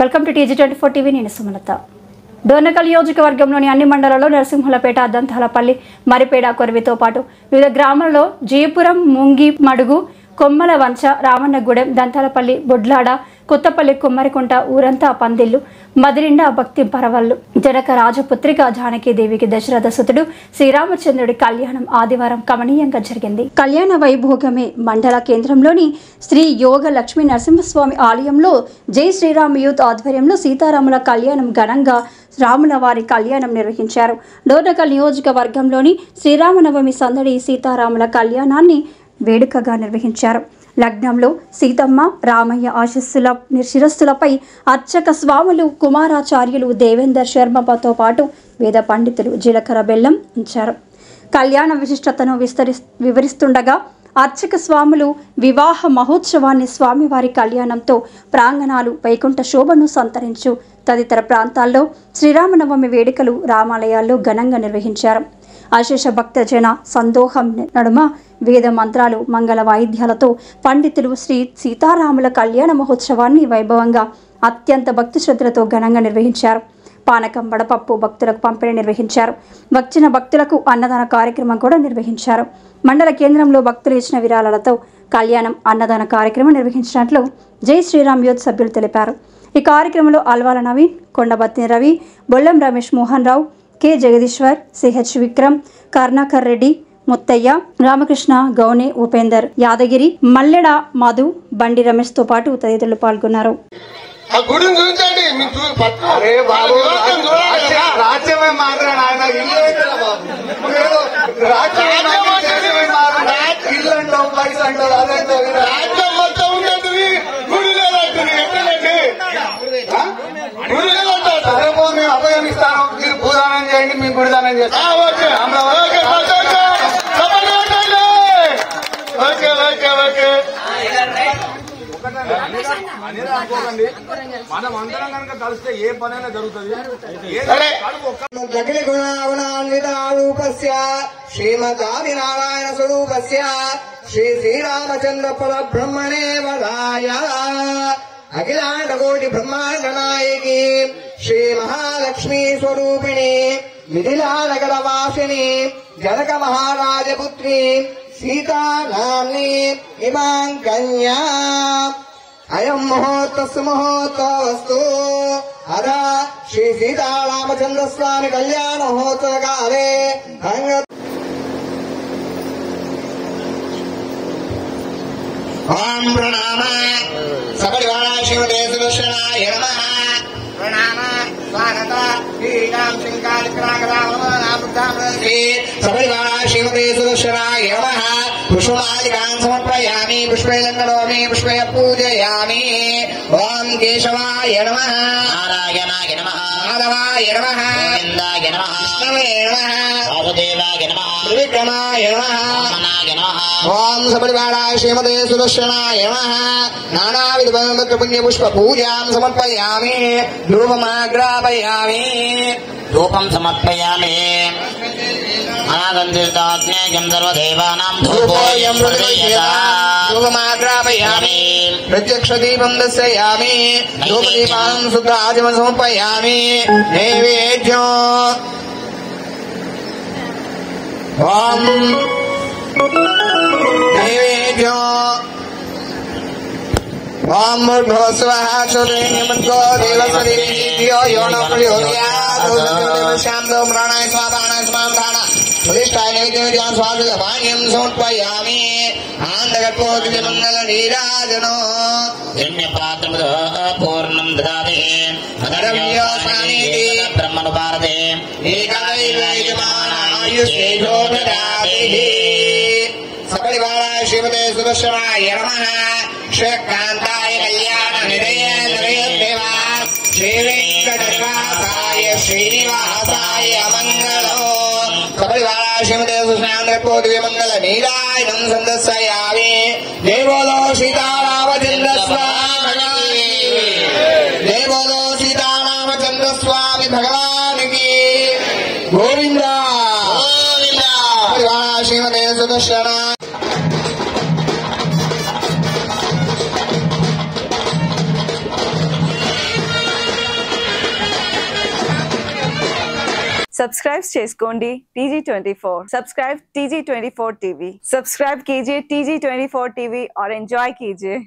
Welcome to TG24 TV. నేను సుమలత. డోర్నకల్ నియోజకవర్గంలోని అన్ని మండలాల్లో నరసింహులపేట, దంతాలపల్లి, మరిపేడ, కొరవితో పాటు వివిధ గ్రామాల్లో జీపురం, ముంగి మడుగు, కొమ్మల వంచ, రామన్నగూడెం, దంతాలపల్లి, బొడ్లాడ, కొత్తపల్లి, కుమ్మరికుంట ఊరంతా పందిళ్లు, మదిరిండా భక్తి పరవళ్లు. జనక రాజపుత్రిక జానకీదేవికి దశరథ సుతుడు శ్రీరామచంద్రుడి కళ్యాణం ఆదివారం కమనీయంగా జరిగింది. కళ్యాణ వైభోగమే మండల కేంద్రంలోని శ్రీ యోగ లక్ష్మీ నరసింహస్వామి ఆలయంలో జై శ్రీరామ్ యూత్ ఆధ్వర్యంలో సీతారాముల కళ్యాణం ఘనంగా రాముల వారి కళ్యాణం నిర్వహించారు. డోర్నకల్ నియోజకవర్గంలోని శ్రీరామనవమి సందడి సీతారాముల కళ్యాణాన్ని వేడుకగా నిర్వహించారు. లగ్నంలో సీతమ్మ, రామయ్య ఆశీస్సుల శిరస్సులపై అర్చక స్వాములు, కుమారాచార్యులు దేవేందర్ శర్మతో పాటు వేద పండితులు జీలకర్ర బెల్లం ఉంచారు. కళ్యాణ విశిష్టతను వివరిస్తుండగా అర్చక స్వాములు వివాహ మహోత్సవాన్ని స్వామివారి కళ్యాణంతో ప్రాంగణాలు వైకుంఠ శోభను సంతరించు తదితర ప్రాంతాల్లో శ్రీరామనవమి వేడుకలు రామాలయాల్లో ఘనంగా నిర్వహించారు. అశేష భక్తజన సందోహం నడుమ వేద మంత్రాలు, మంగళ వాయిద్యాలతో పండితులు శ్రీ సీతారాముల కళ్యాణ మహోత్సవాన్ని వైభవంగా అత్యంత భక్తి శ్రద్ధలతో ఘనంగా నిర్వహించారు. పానకం, వడపప్పు భక్తులకు పంపిణీ నిర్వహించారు. వచ్చిన భక్తులకు అన్నదాన కార్యక్రమం కూడా నిర్వహించారు. మండల కేంద్రంలో భక్తులు ఇచ్చిన విరాళాలతో కళ్యాణం, అన్నదాన కార్యక్రమం నిర్వహించినట్లు జై శ్రీరామ్ యూత్ సభ్యులు తెలిపారు. ఈ కార్యక్రమంలో అల్వాల నవీన్, కొండబత్తి రవి, బొల్లం రమేష్ మోహన్ రావు, కె జగదీశ్వర్, సిహెచ్ విక్రమ్, కర్ణాకర్ రెడ్డి, ముత్తయ్య, రామకృష్ణ, గౌనే, ఉపేందర్, యాదగిరి, మల్లెడ మధు, బండి రమేష్ తో పాటు తదితరులు పాల్గొన్నారు. అభయమిస్తాను, మీరు భూదానం చేయండి, మేము గుడిదానం చేస్తాం. మనం అందరం కనుక కలిస్తే ఏ పనైనా జరుగుతుంది. జటిల గుణాగుణాన్వితారూపస్య శ్రీమదాదినారాయణ స్వరూపస్య శ్రీ శ్రీరామచంద్ర పర బ్రహ్మణే వదాయ అఖిలాండ కోటి బ్రహ్మాండ నాయకి శ్రీ మహాలక్ష్మీ స్వరూపిణి మిథిలానగర వాసిని జనక మహారాజపుత్రి సీతానామ్ని ఇమాం కన్యా అయం ముహూర్తస్సు ముహూర్తోస్తు అదా శ్రీ సీతారామచంద్ర స్వామి కళ్యాణ మహోత్సవ కాలే ఓం ప్రణామ సపరివార శివదే సుదర్శనాయ నమః. ప్రణామ స్వాగత శ్రీరామ్ శంకాలిక్రాగరామనామృతామృతి సపరివార శివదే సుదర్శనాయ నమః. పుష్పమాలికాన్ సమర్పయామి, పుష్పేణ కరోమి, పుష్పే పూజయామి. ఓం కేశవాయ నమః, నారాయణాయ నమః, మాధవాయ నమః, గోవిందాయ నమః, విష్ణవే నమః, వాసుదేవాయ నమః, త్రివిక్రమాయ నమః, వామనాయ నమః. ఓం సపరివారాయ శ్రీమతే సుదర్శనాయ నమః. నానావిధ పుణ్య పుష్ప పూజాం సమర్పయామి, ధూపమాగ్రాపయామి, ధూపం సమర్పయామి. అనాగంధితాగ్నేయం సర్వదేవానాం ధూపోయం ధూపమాగ్రాపయామి, ప్రత్యక్ష దీపం దర్శయామి, ధూపదీపానం శుద్ధాజమం సమర్పయామి. నైవేద్యం ఓం నైవేద్యం ఓం మూర్ధోస్వః చోదయమద్గో దేవసరిద్యో యోనో ప్రయోదయాదోశాంతో ప్రాణాయ స్వాదానాయ స్మాంధాన ప్రతిష్ఠాయ నైవేద్యం స్వాదుపాణ్యం సమర్పయామి. ఆనందగర్భోదివ్య మంగళ నీరాజనో పుణ్యపాత్రముతో పూర్ణం దదాతి బ్రహ్మనుపారతే ఏకైవేయమానాయుషేజో దదాతి. సపరివారాయ శ్రీమతే సుదర్శనాయ నమః. శ్రీకాంతాయ కళ్యాణ నిలయేంద్రయేంద్రేవా శ్రీవేంకటేశాయ శ్రీనివాసాయ మంగళో. సపరివారాయ శ్రీమతే సుశాంద్రపోదివ్య మంగళ నీరాయణం సందర్శయామి. జై బోలో సీతారామచంద్ర స్వామి, జై బోలో సీతారామచంద్ర స్వామి భగవానికి గోవింద గోవింద. సపరివారాయ శ్రీమతే సుదర్శన सब्सक्राइब చేసుకోండి TG24 subscribe TG24 TV subscribe कीजिए TG24 TV और एंजॉय कीजिए